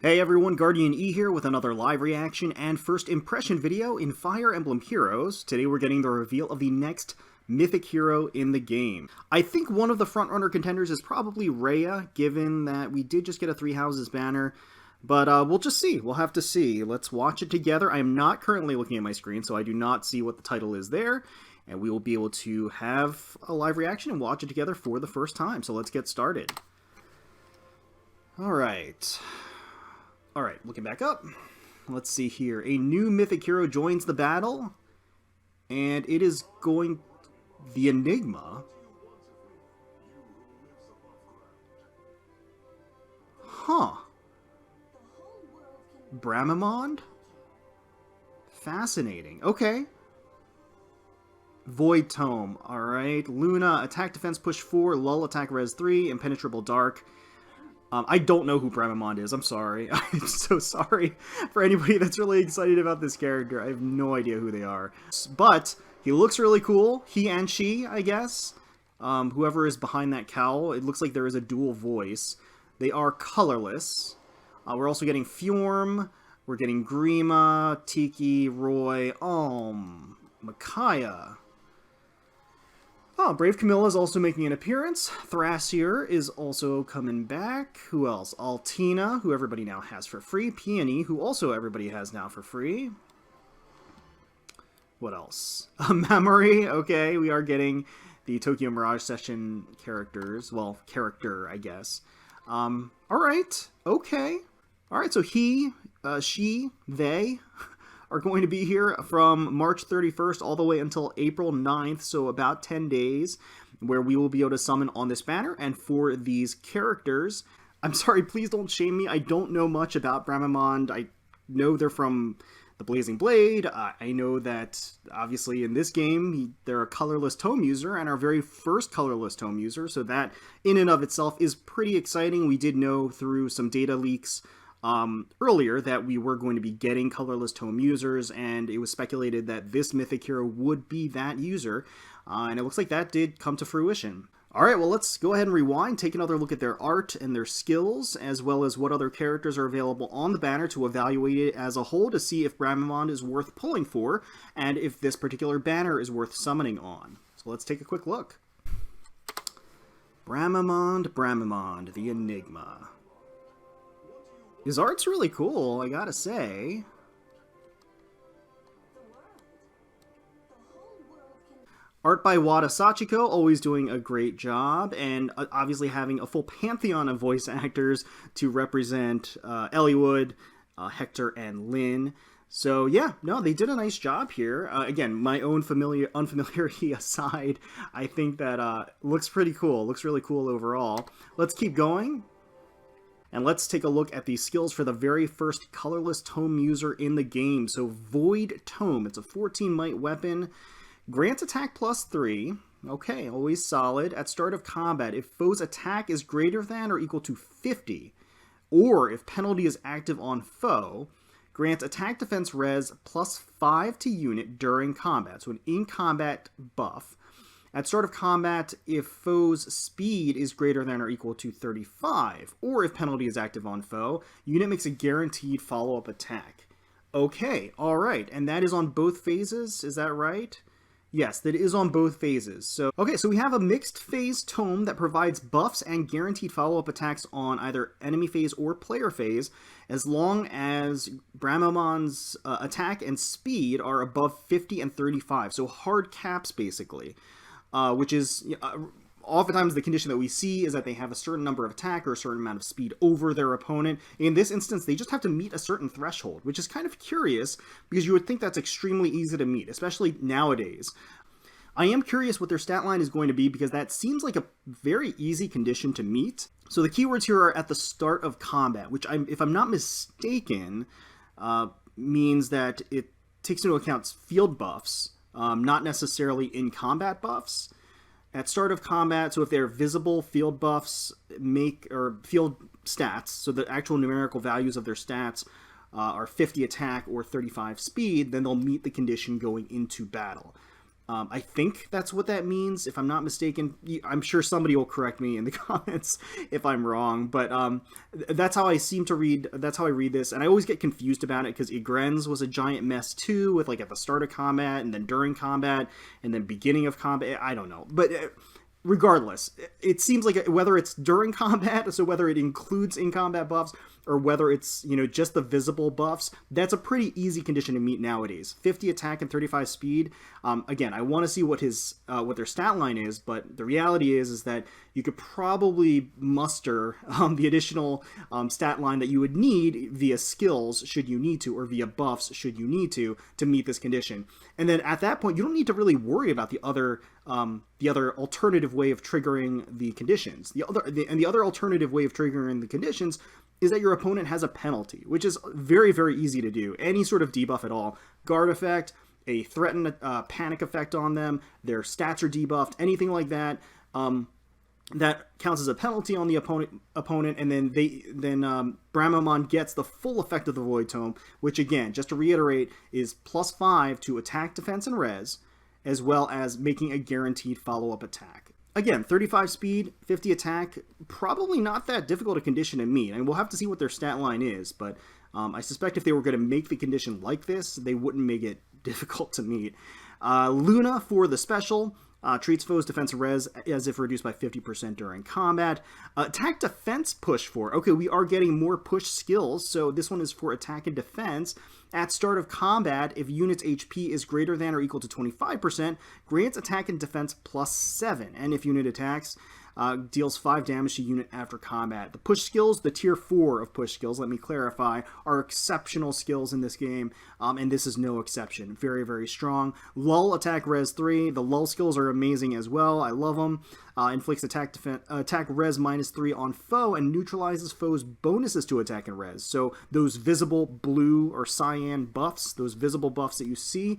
Hey everyone, GuardianE here with another live reaction and first impression video in Fire Emblem Heroes. Today we're getting the reveal of the next Mythic Hero in the game. I think one of the frontrunner contenders is probably Rhea, given that we did just get a Three Houses banner. But we'll just see. We'll have to see. Let's watch it together. I am not currently looking at my screen, so I do not see what the title is there. And we will be able to have a live reaction and watch it together for the first time. So let's get started. Alright, looking back up. Let's see here. A new Mythic Hero joins the battle. And it is going... the Enigma? Huh. Bramimond? Fascinating. Okay. Void Tome. Alright. Luna, attack defense push 4, lull attack res 3, impenetrable dark. I don't know who Bramimond is. I'm sorry. I'm so sorry for anybody that's really excited about this character. I have no idea who they are. But he looks really cool. He and she, I guess. Whoever is behind that cowl. It looks like there is a dual voice. They are colorless. We're also getting Fjorm. We're getting Grima, Tiki, Roy, Micaiah. Oh, Brave Camilla is also making an appearance. Thrasier is also coming back. Who else? Altina, who everybody now has for free. Peony, who also everybody has now for free. What else? Memory. Okay, we are getting the Tokyo Mirage session characters. Well, character, I guess. Alright. Okay. Alright, so he, she, they... are going to be here from March 31st all the way until April 9th, so about 10 days, where we will be able to summon on this banner. And for these characters, I'm sorry, please don't shame me, I don't know much about Bramimond. I know they're from the Blazing Blade. I know that, obviously, in this game, they're a colorless tome user, and our very first colorless tome user, so that, in and of itself, is pretty exciting. We did know through some data leaks earlier that we were going to be getting colorless tome users, and it was speculated that this Mythic Hero would be that user, and it looks like that did come to fruition. Alright, well, let's go ahead and rewind, take another look at their art and their skills, as well as what other characters are available on the banner to evaluate it as a whole to see if Bramimond is worth pulling for, and if this particular banner is worth summoning on. So let's take a quick look. Bramimond, the Enigma. His art's really cool, I gotta say. Art by Wada Sachiko, always doing a great job, and obviously having a full pantheon of voice actors to represent Eliwood, Hector, and Lynn. So yeah, no, they did a nice job here. Again, my own unfamiliarity aside, I think that looks pretty cool. Looks really cool overall. Let's keep going. And let's take a look at the skills for the very first colorless tome user in the game. So Void Tome, it's a 14 might weapon. Grants attack plus 3. Okay, always solid. At start of combat, if foe's attack is greater than or equal to 50, or if penalty is active on foe, grants attack defense res plus 5 to unit during combat. So an in-combat buff. At start of combat, if foe's speed is greater than or equal to 35, or if penalty is active on foe, unit makes a guaranteed follow-up attack. Okay, alright, and that is on both phases, is that right? Yes, that is on both phases. So we have a mixed phase tome that provides buffs and guaranteed follow-up attacks on either enemy phase or player phase, as long as Bramimond's attack and speed are above 50 and 35, so hard caps basically. Which is oftentimes the condition that we see is that they have a certain number of attack or a certain amount of speed over their opponent. In this instance, they just have to meet a certain threshold, which is kind of curious because you would think that's extremely easy to meet, especially nowadays. I am curious what their stat line is going to be because that seems like a very easy condition to meet. So the keywords here are at the start of combat, which, if I'm not mistaken, means that it takes into account field buffs. Not necessarily in combat buffs. At start of combat, so if they're visible field buffs or field stats, so the actual numerical values of their stats are 50 attack or 35 speed, then they'll meet the condition going into battle. I think that's what that means, if I'm not mistaken. I'm sure somebody will correct me in the comments if I'm wrong, but that's how I seem to read. That's how I read this, and I always get confused about it because Igren's was a giant mess too, with like at the start of combat and then during combat and then beginning of combat. I don't know, but regardless, it seems like whether it's during combat, so whether it includes in-combat buffs, or whether it's, you know, just the visible buffs, that's a pretty easy condition to meet nowadays. 50 attack and 35 speed. Again, I want to see what their stat line is, but the reality is that you could probably muster the additional stat line that you would need via skills should you need to, or via buffs should you need to meet this condition. And then at that point, you don't need to really worry about the other alternative way of triggering the conditions. The other alternative way of triggering the conditions is that your opponent has a penalty, which is very, very easy to do. Any sort of debuff at all. Guard effect, a threaten panic effect on them, their stats are debuffed, anything like that. That counts as a penalty on the opponent, and then Bramimond gets the full effect of the Void Tome, which again, just to reiterate, is +5 to attack, defense, and res, as well as making a guaranteed follow-up attack. Again, 35 speed, 50 attack, probably not that difficult a condition to meet. And we'll have to see what their stat line is, but I suspect if they were going to make the condition like this, they wouldn't make it difficult to meet. Luna for the special. Treats foes defense res as if reduced by 50% during combat. Attack defense push for. Okay, we are getting more push skills, so this one is for attack and defense. At start of combat, if unit's HP is greater than or equal to 25%, grants attack and defense +7. And if unit attacks, deals 5 damage to unit after combat. The push skills, the tier 4 of push skills, let me clarify, are exceptional skills in this game, and this is no exception. Very, very strong. Lull attack res 3. The lull skills are amazing as well. I love them. Inflicts attack res -3 on foe and neutralizes foes' bonuses to attack and res. So those visible blue or cyan buffs, those visible buffs that you see,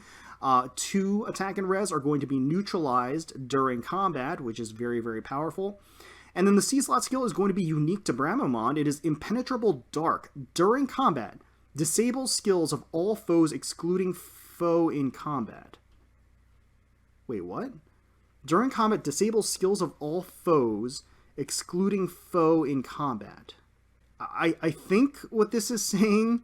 to attack and res are going to be neutralized during combat, which is very, very powerful. And then the C-slot skill is going to be unique to Bramimond. It is Impenetrable Dark. During combat, disables skills of all foes excluding foe in combat. Wait, what? During combat, disables skills of all foes excluding foe in combat. I think what this is saying...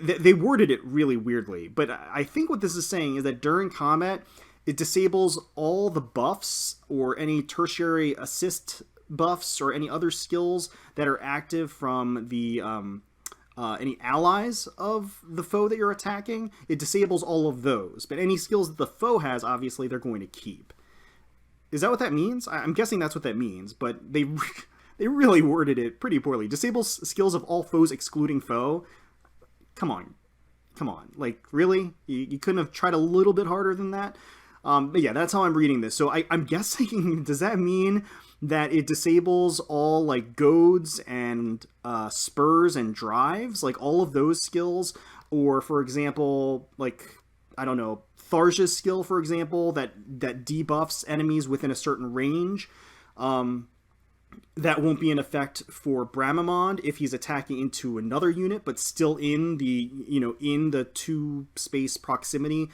They worded it really weirdly, but I think what this is saying is that during combat, it disables all the buffs or any tertiary assist buffs or any other skills that are active from the any allies of the foe that you're attacking. It disables all of those, but any skills that the foe has, obviously, they're going to keep. Is that what that means? I'm guessing that's what that means, but they really worded it pretty poorly. Disables skills of all foes excluding foe. Come on. Like, really? You couldn't have tried a little bit harder than that? But yeah, that's how I'm reading this. So I'm guessing, does that mean that it disables all, like, goads and spurs and drives? Like, all of those skills? Or, for example, like, I don't know, Tharja's skill, for example, that debuffs enemies within a certain range? That won't be in effect for Bramimond if he's attacking into another unit, but still in the, in the 2-space proximity,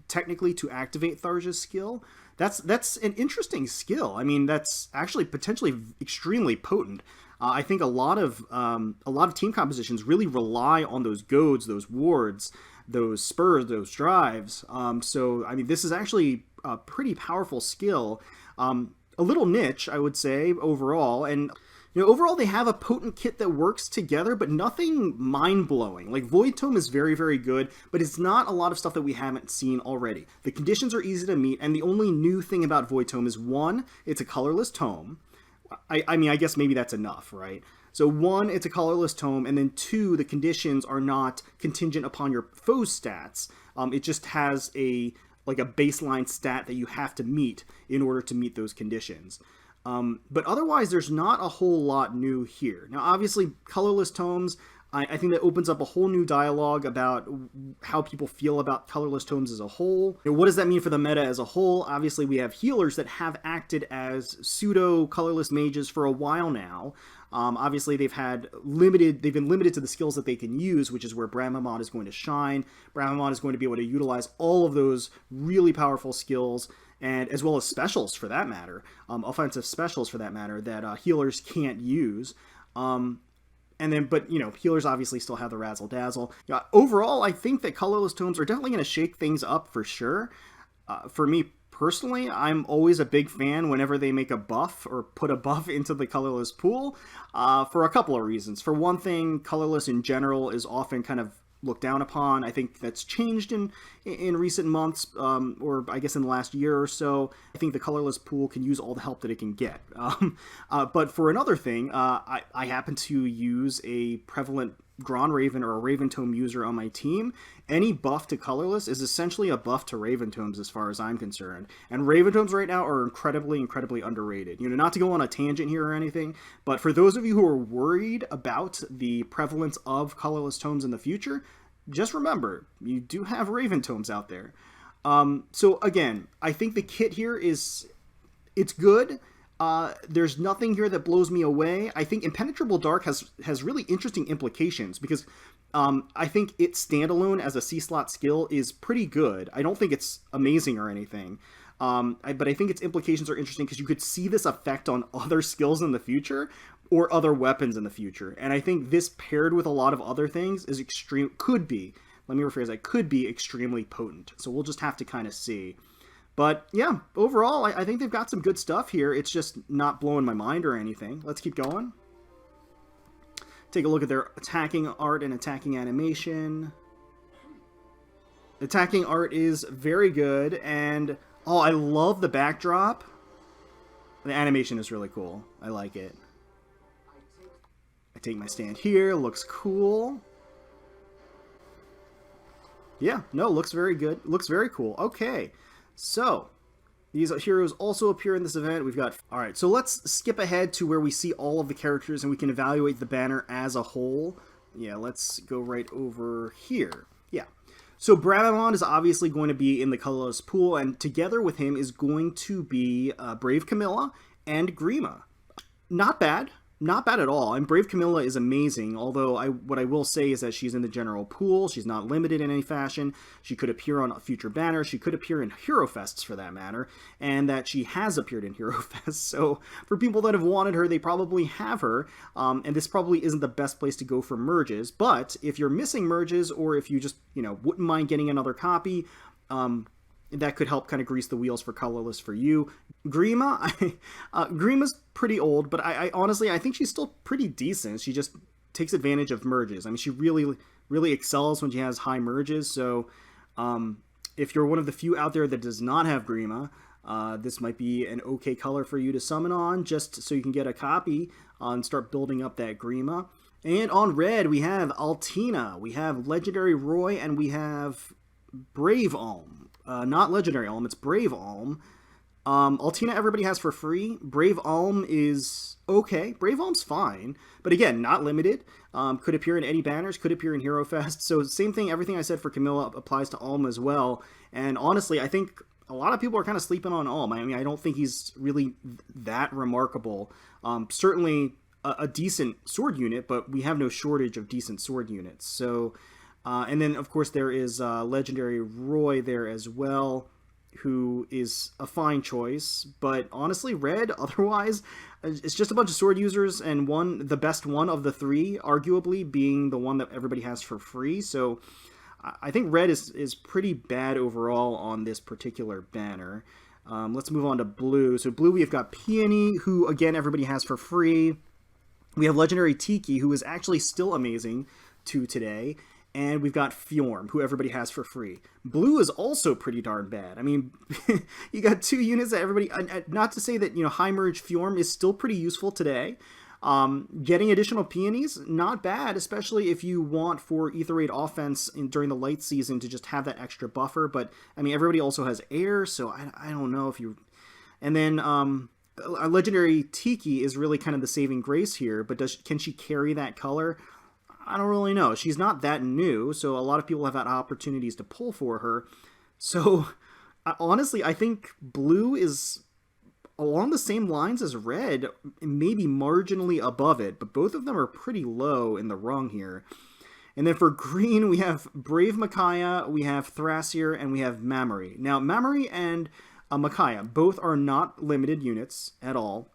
technically, to activate Tharja's skill. That's an interesting skill. I mean, that's actually potentially extremely potent. I think a lot of team compositions really rely on those goads, those wards, those spurs, those drives. So, I mean, this is actually a pretty powerful skill. A little niche, I would say, overall, and overall they have a potent kit that works together, but nothing mind-blowing. Like, Void Tome is very, very good, but it's not a lot of stuff that we haven't seen already. The conditions are easy to meet, and the only new thing about Void Tome is, 1, it's a colorless tome. I mean, I guess maybe that's enough, right? So 1, it's a colorless tome, and then 2, the conditions are not contingent upon your foe's stats. It just has a baseline stat that you have to meet in order to meet those conditions. But otherwise, there's not a whole lot new here. Now, obviously, colorless tomes, I think that opens up a whole new dialogue about how people feel about colorless tomes as a whole. What does that mean for the meta as a whole? Obviously, we have healers that have acted as pseudo-colorless mages for a while now. Obviously, they've been limited to the skills that they can use, which is where Bramimond is going to shine. Bramimond is going to be able to utilize all of those really powerful skills, and as well as specials for that matter, offensive specials for that matter, that healers can't use. But, healers obviously still have the Razzle Dazzle. Overall, I think that colorless tomes are definitely going to shake things up for sure. For me personally, I'm always a big fan whenever they make a buff or put a buff into the colorless pool, for a couple of reasons. For one thing, colorless in general is often kind of looked down upon. I think that's changed in recent months, or I guess in the last year or so. I think the colorless pool can use all the help that it can get. But for another thing, I happen to use a prevalent Gron Raven or a Raven Tome user on my team. Any buff to colorless is essentially a buff to Raven Tomes as far as I'm concerned. And Raven Tomes right now are incredibly, incredibly underrated. Not to go on a tangent here or anything, but for those of you who are worried about the prevalence of colorless tomes in the future, just remember, you do have Raven Tomes out there. So again, I think the kit here it's good. There's nothing here that blows me away. I think Impenetrable Dark has really interesting implications because I think its standalone as a C-slot skill is pretty good. I don't think it's amazing or anything. But I think its implications are interesting because you could see this effect on other skills in the future or other weapons in the future. And I think this paired with a lot of other things could be extremely potent. So we'll just have to kind of see. But yeah, overall, I think they've got some good stuff here. It's just not blowing my mind or anything. Let's keep going. Take a look at their attacking art and attacking animation. Attacking art is very good, and I love the backdrop. The animation is really cool. I like it. I take my stand here. Looks cool. Yeah, no, looks very good. Looks very cool. Okay. So, these heroes also appear in this event. Alright, so let's skip ahead to where we see all of the characters and we can evaluate the banner as a whole. Yeah, let's go right over here. Yeah. So Bramimond is obviously going to be in the colorless pool, and together with him is going to be Brave Camilla and Grima. Not bad. Not bad at all. And Brave Camilla is amazing, although what I will say is that she's in the general pool. She's not limited in any fashion. She could appear on future banners. She could appear in Hero Fests, for that matter, and that she has appeared in Hero Fests. So for people that have wanted her, they probably have her, and this probably isn't the best place to go for merges. But if you're missing merges, or if you just, wouldn't mind getting another copy, that could help kind of grease the wheels for colorless for you. Grima, Grima's pretty old, but I honestly, I think she's still pretty decent. She just takes advantage of merges. I mean, she really, really excels when she has high merges. So if you're one of the few out there that does not have Grima, this might be an okay color for you to summon on, just so you can get a copy and start building up that Grima. And on red, we have Altina, we have Legendary Roy, and we have Brave Alm. Not Legendary Alm, it's Brave Alm. Altina everybody has for free. Brave Alm is okay. Brave Alm's fine. But again, not limited. Could appear in any banners, could appear in Hero Fest. So same thing, everything I said for Camilla applies to Alm as well. And honestly, I think a lot of people are kind of sleeping on Alm. I mean, I don't think he's really that remarkable. Certainly a decent sword unit, but we have no shortage of decent sword units. So... and then, of course, there is Legendary Roy there as well, who is a fine choice. But honestly, red, otherwise, it's just a bunch of sword users, and the best one of the three, arguably, being the one that everybody has for free. So I think red is pretty bad overall on this particular banner. Let's move on to blue. So blue, we've got Peony, who, again, everybody has for free. We have Legendary Tiki, who is actually still amazing to today. And we've got Fjorm, who everybody has for free. Blue is also pretty darn bad. I mean, you got two units that everybody... Not to say that, high merge Fjorm is still pretty useful today. Getting additional peonies, not bad, especially if you want for Ether Raid offense during the light season to just have that extra buffer. But, I mean, everybody also has air, so I don't know if you... And then... a Legendary Tiki is really kind of the saving grace here, but can she carry that color? I don't really know. She's not that new, so a lot of people have had opportunities to pull for her. So, honestly, I think blue is along the same lines as red, maybe marginally above it, but both of them are pretty low in the rung here. And then for green, we have Brave Micaiah, we have Thrasier, and we have Mammary. Now, Mammary and Micaiah both are not limited units at all.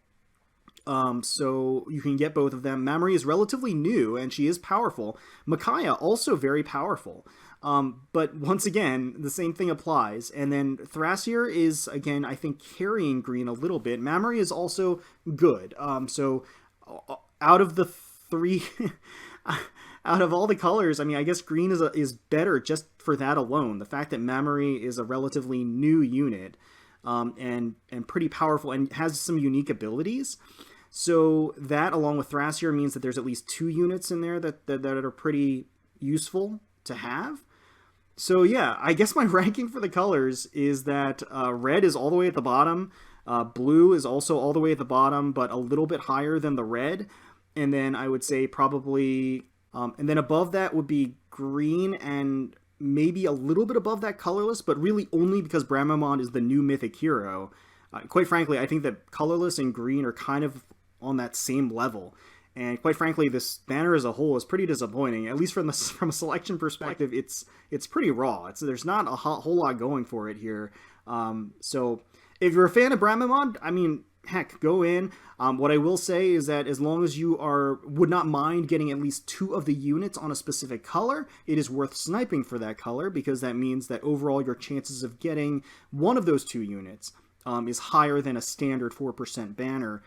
So you can get both of them. Mammary is relatively new, and she is powerful. Micaiah, also very powerful. But once again, the same thing applies. And then Thrasier is, again, I think carrying green a little bit. Mammary is also good. So out of the three... Out of all the colors, I mean, I guess green is better just for that alone. The fact that Mammary is a relatively new unit and pretty powerful and has some unique abilities. So that, along with Thrasier, means that there's at least 2 units in there that are pretty useful to have. So yeah, I guess my ranking for the colors is that red is all the way at the bottom. Blue is also all the way at the bottom, but a little bit higher than the red. And then I would say probably... and then above that would be green and maybe a little bit above that colorless, but really only because Bramimond is the new mythic hero. Quite frankly, I think that colorless and green are kind of on that same level. And quite frankly, this banner as a whole is pretty disappointing. At least from a selection perspective, it's pretty raw. There's not a whole lot going for it here. So if you're a fan of Bramimond, I mean... heck, go in. What I will say is that as long as you would not mind getting at least 2 of the units on a specific color, it is worth sniping for that color, because that means that overall your chances of getting one of those 2 units is higher than a standard 4% banner.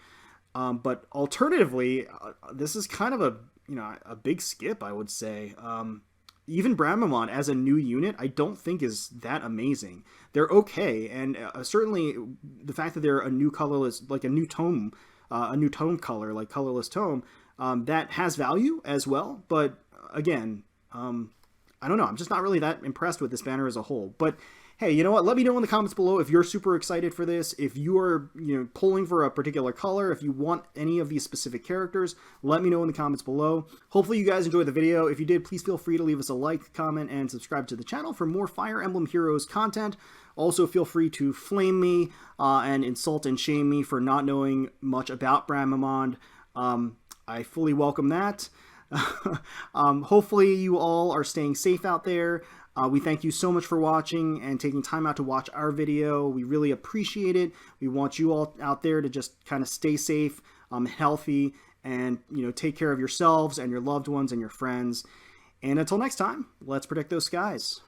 But alternatively, this is kind of a big skip, I would say. Even Bramimond as a new unit, I don't think is that amazing. They're okay, and certainly the fact that they're a new colorless, like a new tome color, like colorless tome, that has value as well. But again, I don't know. I'm just not really that impressed with this banner as a whole. But hey, you know what? Let me know in the comments below if you're super excited for this, if you are, pulling for a particular color, if you want any of these specific characters, let me know in the comments below. Hopefully you guys enjoyed the video. If you did, please feel free to leave us a like, comment, and subscribe to the channel for more Fire Emblem Heroes content. Also, feel free to flame me and insult and shame me for not knowing much about Bramimond. I fully welcome that. Hopefully you all are staying safe out there. We thank you so much for watching and taking time out to watch our video. We really appreciate it. We want you all out there to just kind of stay safe, healthy, and take care of yourselves and your loved ones and your friends. And until next time, let's protect those skies.